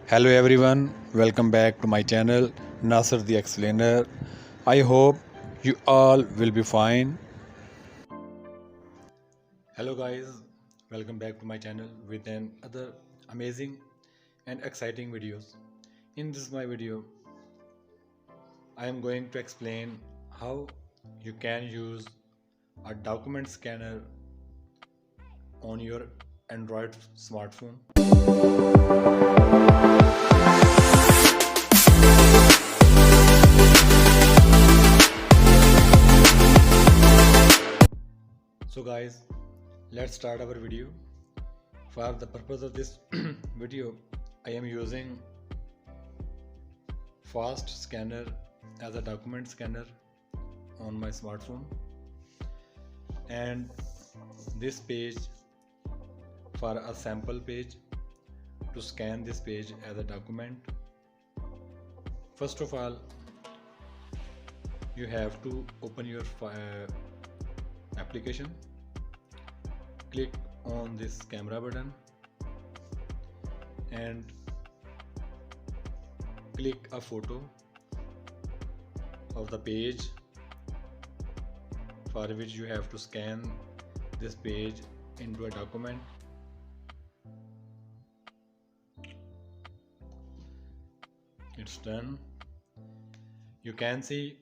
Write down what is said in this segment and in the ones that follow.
Hello everyone, welcome back to my channel Nasir the Explainer. I hope you all will be fine. Hello guys, welcome back to my channel with another amazing and exciting videos. In this my video, I am going to explain how you can use a document scanner on your Android smartphone. So guys, let's start our video. For the purpose of this video, I am using fast scanner as a document scanner on my smartphone, and this page for a sample page. To scan this page as a document, first of all you have to open your application, click on this camera button and click a photo of the page for which you have to scan this page into a document. It's done. You can see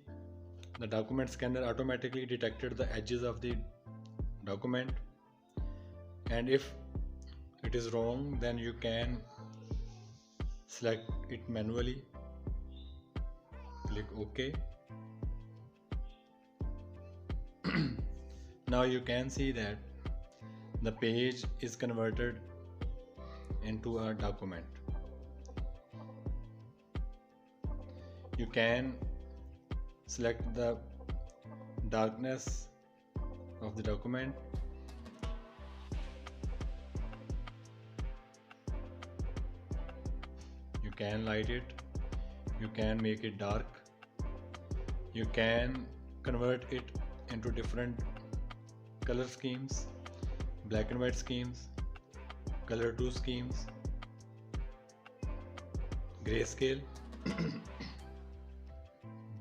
the document scanner automatically detected the edges of the document, and if it is wrong then you can select it manually, click OK. Now you can see that the page is converted into a document. You can select the darkness of the document. You can light it, you can make it dark, you can convert it into different color schemes, black and white schemes, color 2 schemes, grayscale,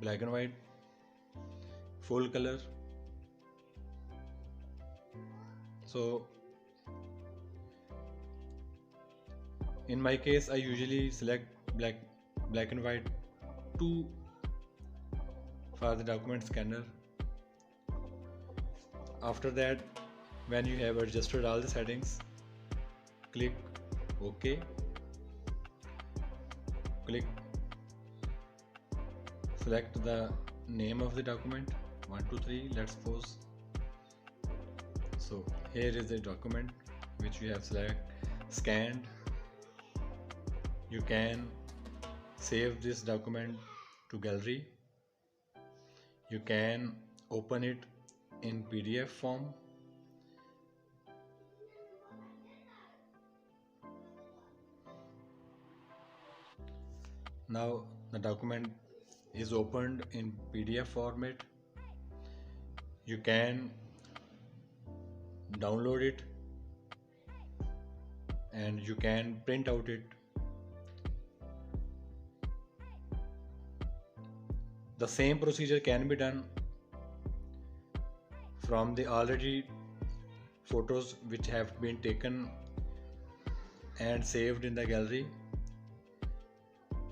black and white, full color. So in my case I usually select black and white 2 for the document scanner. After that, when you have adjusted all the settings, click OK, click select the name of the document 1 2 3. Let's pause. So here is the document which we have scanned. You can save this document to gallery. You can open it in PDF form. Now the document is opened in PDF format. You can download it and you can print out it. The same procedure can be done from the already photos which have been taken and saved in the gallery.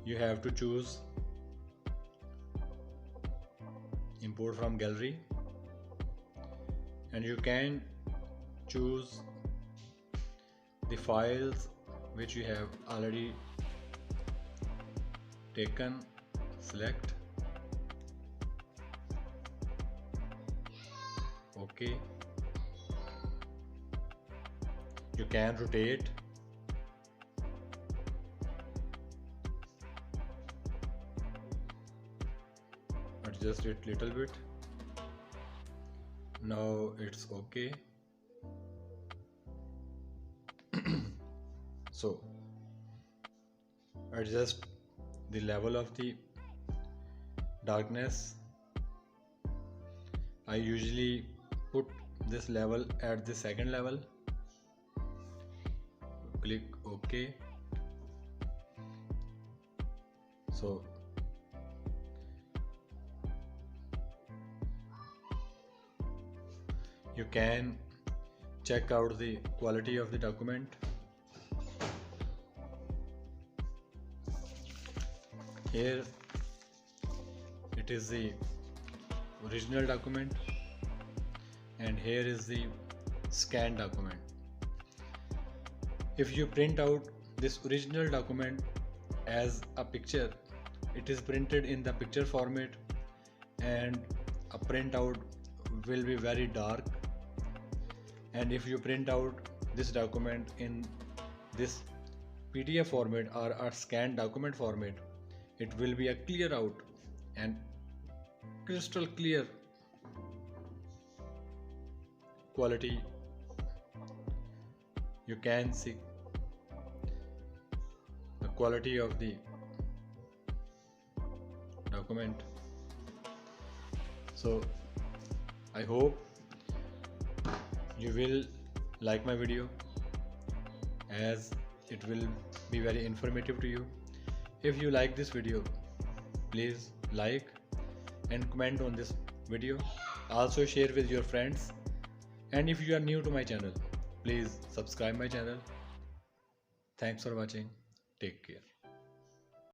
You have to choose import from gallery and you can choose the files which you have already taken, select OK. You can rotate, adjust it little bit. Now it's OK. So adjust the level of the darkness. I usually put this level at the second level. Click OK. So you can check out the quality of the document. Here it is the original document, and here is the scanned document. If you print out this original document as a picture, it is printed in the picture format, and a printout will be very dark. And if you print out this document in this PDF format or a scanned document format, it will be a clear out and crystal clear quality. You can see the quality of the document. So I hope you will like my video, as it will be very informative to you. If you like this video, please like and comment on this video. Also share with your friends, and if you are new to my channel, please subscribe my channel. Thanks for watching. Take care.